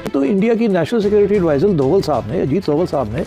तो इंडिया की national security adviser Doval साहब ने, अजीत दोवल साहब ने,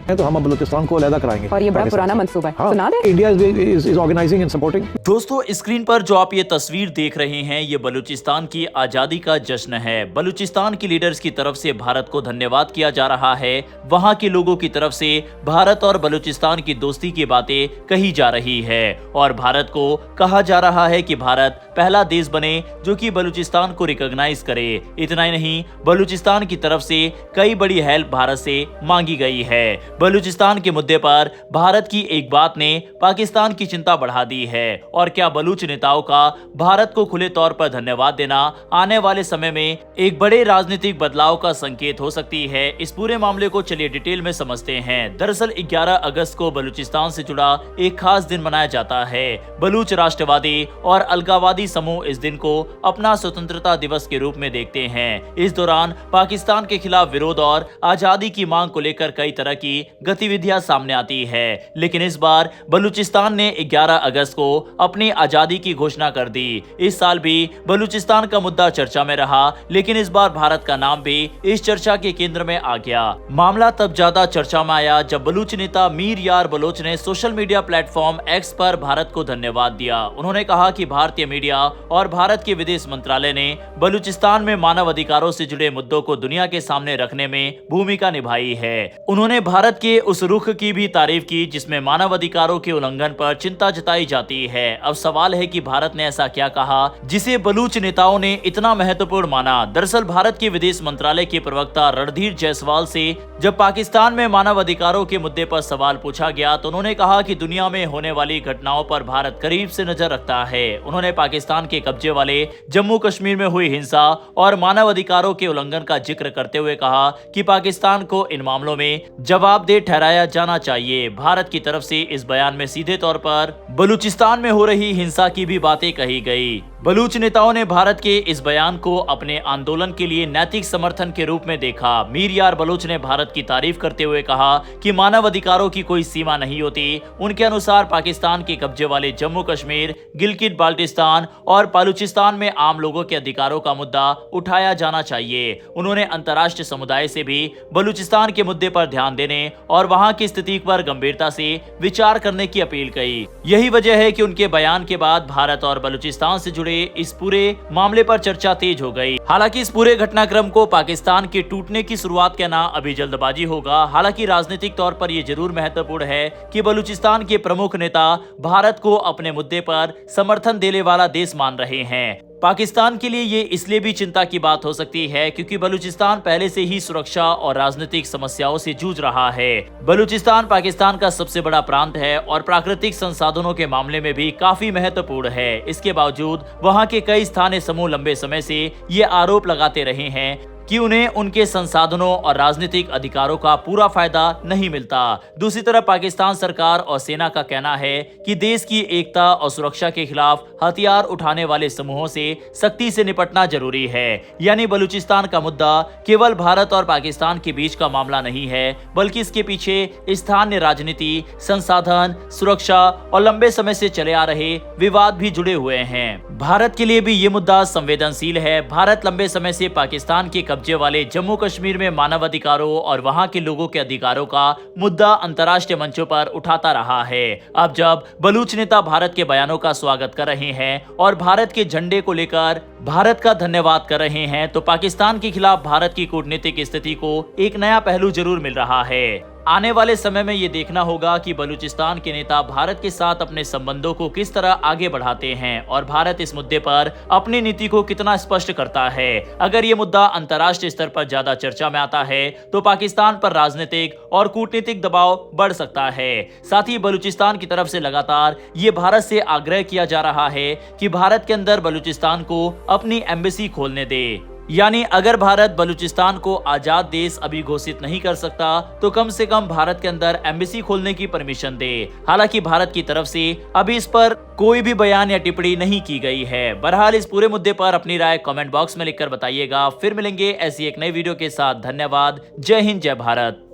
तो हम बलूचिस्तान को अलग कराएंगे और ये बड़ा पुराना मंसूबा है। सुना दे। India is organizing and supporting. दोस्तों, स्क्रीन पर जो आप ये तस्वीर देख रहे हैं, ये बलूचिस्तान की आजादी का जश्न है। बलूचिस्तान की लीडर्स की तरफ से भारत को धन्यवाद किया जा रहा है। वहां के लोगों की तरफ से भारत और बलूचिस्तान की दोस्ती की बातें कही जा रही है और भारत को कहा जा रहा है कि भारत पहला देश बने जो कि बलूचिस्तान को रिकॉग्नाइज करे। इतना ही नहीं, बलूचिस्तान की तरफ से कई बड़ी हेल्प भारत से मांगी गई है। बलूचिस्तान के मुद्दे पर भारत की एक बात ने पाकिस्तान की चिंता बढ़ा दी है और क्या बलूच नेताओं का भारत को खुले तौर पर धन्यवाद देना आने वाले समय में एक बड़े राजनीतिक बदलाव का संकेत हो सकती है। इस पूरे मामले को चलिए डिटेल में समझते हैं। दरअसल 11 अगस्त को बलूचिस्तान से जुड़ा एक खास दिन मनाया जाता है। बलूच राष्ट्रवादी और अलगावादी समूह इस दिन को अपना स्वतंत्रता दिवस के रूप में देखते हैं। इस दौरान पाकिस्तान के खिलाफ विरोध और आजादी की मांग को लेकर कई तरह की गतिविधियां सामने आती है, लेकिन इस बार बलूचिस्तान ने 11 अगस्त को अपनी आजादी की घोषणा कर दी। इस साल भी बलूचिस्तान का मुद्दा चर्चा में रहा, लेकिन इस बार भारत का नाम भी इस चर्चा के केंद्र में आ गया। मामला तब ज्यादा चर्चा में आया जब बलूच नेता मीर यार बलोच ने सोशल मीडिया प्लेटफॉर्म एक्स पर भारत को धन्यवाद दिया। उन्होंने कहा कि भारतीय मीडिया और भारत के विदेश मंत्रालय ने बलूचिस्तान में मानव अधिकारों से जुड़े मुद्दों को दुनिया के सामने रखने में भूमिका निभाई है। उन्होंने भारत के उस रुख की भी तारीफ की जिसमें मानव अधिकारों के उल्लंघन पर चिंता जताई जाती है। अब सवाल है कि भारत ने ऐसा क्या कहा जिसे बलूच नेताओं ने इतना महत्वपूर्ण माना। दरअसल भारत के विदेश मंत्रालय के प्रवक्ता रणधीर जायसवाल से जब पाकिस्तान में मानव अधिकारों के मुद्दे पर सवाल पूछा गया तो उन्होंने कहा कि दुनिया में होने वाली घटनाओं पर भारत करीब से नजर रखता है। उन्होंने पाकिस्तान के कब्जे वाले जम्मू कश्मीर में हुई हिंसा और मानव अधिकारों के उल्लंघन का जिक्र करते हुए कहा कि पाकिस्तान को इन मामलों में जवाबदेह ठहराया जाना चाहिए। भारत की तरफ से इस बयान में सीधे तौर पर बलूचिस्तान में हो रही हिंसा की भी बातें कही गई। बलूच नेताओं ने भारत के इस बयान को अपने आंदोलन के लिए नैतिक समर्थन के रूप में देखा। मीर यार बलूच ने भारत की तारीफ करते हुए कहा कि मानव अधिकारों की कोई सीमा नहीं होती। उनके अनुसार पाकिस्तान के कब्जे वाले जम्मू कश्मीर, गिलगित बाल्टिस्तान और बलूचिस्तान में आम लोगों के अधिकारों का मुद्दा उठाया जाना चाहिए। उन्होंने अंतर्राष्ट्रीय समुदाय से भी बलूचिस्तान के मुद्दे पर ध्यान देने और वहां की स्थिति पर गंभीरता से विचार करने की अपील की। यही वजह है कि उनके बयान के बाद भारत और बलूचिस्तान से जुड़े इस पूरे मामले पर चर्चा तेज हो गई। हालांकि इस पूरे घटनाक्रम को पाकिस्तान के टूटने की शुरुआत कहना अभी जल्दबाजी होगा। हालांकि राजनीतिक तौर पर यह जरूर महत्वपूर्ण है कि बलूचिस्तान के प्रमुख नेता भारत को अपने मुद्दे पर समर्थन देने वाला देश मान रहे हैं। पाकिस्तान के लिए ये इसलिए भी चिंता की बात हो सकती है क्योंकि बलूचिस्तान पहले से ही सुरक्षा और राजनीतिक समस्याओं से जूझ रहा है। बलूचिस्तान पाकिस्तान का सबसे बड़ा प्रांत है और प्राकृतिक संसाधनों के मामले में भी काफी महत्वपूर्ण है। इसके बावजूद वहां के कई स्थानीय समूह लंबे समय से ये आरोप लगाते रहे हैं कि उन्हें उनके संसाधनों और राजनीतिक अधिकारों का पूरा फायदा नहीं मिलता। दूसरी तरफ पाकिस्तान सरकार और सेना का कहना है कि देश की एकता और सुरक्षा के खिलाफ हथियार उठाने वाले समूहों से सख्ती से निपटना जरूरी है। यानी बलूचिस्तान का मुद्दा केवल भारत और पाकिस्तान के बीच का मामला नहीं है, बल्कि इसके पीछे स्थानीय राजनीति, संसाधन, सुरक्षा और लंबे समय से चले आ रहे विवाद भी जुड़े हुए हैं। भारत के लिए भी ये मुद्दा संवेदनशील है। भारत लंबे समय से पाकिस्तान के कब्जे वाले जम्मू कश्मीर में मानव अधिकारों और वहां के लोगों के अधिकारों का मुद्दा अंतर्राष्ट्रीय मंचों पर उठाता रहा है। अब जब बलूच नेता भारत के बयानों का स्वागत कर रहे हैं और भारत के झंडे को लेकर भारत का धन्यवाद कर रहे हैं, तो पाकिस्तान के खिलाफ भारत की कूटनीतिक स्थिति को एक नया पहलू जरूर मिल रहा है। आने वाले समय में ये देखना होगा कि बलूचिस्तान के नेता भारत के साथ अपने संबंधों को किस तरह आगे बढ़ाते हैं और भारत इस मुद्दे पर अपनी नीति को कितना स्पष्ट करता है। अगर ये मुद्दा अंतर्राष्ट्रीय स्तर पर ज्यादा चर्चा में आता है तो पाकिस्तान पर राजनीतिक और कूटनीतिक दबाव बढ़ सकता है। साथ ही बलूचिस्तान की तरफ से लगातार ये भारत से आग्रह किया जा रहा है कि भारत के अंदर बलूचिस्तान को अपनी एम्बेसी खोलने दे। यानी अगर भारत बलूचिस्तान को आजाद देश अभी घोषित नहीं कर सकता तो कम से कम भारत के अंदर एम्बेसी खोलने की परमिशन दे। हालांकि भारत की तरफ से अभी इस पर कोई भी बयान या टिप्पणी नहीं की गई है। बहरहाल इस पूरे मुद्दे पर अपनी राय कमेंट बॉक्स में लिखकर बताइएगा। फिर मिलेंगे ऐसी एक नई वीडियो के साथ। धन्यवाद। जय हिंद, जय भारत।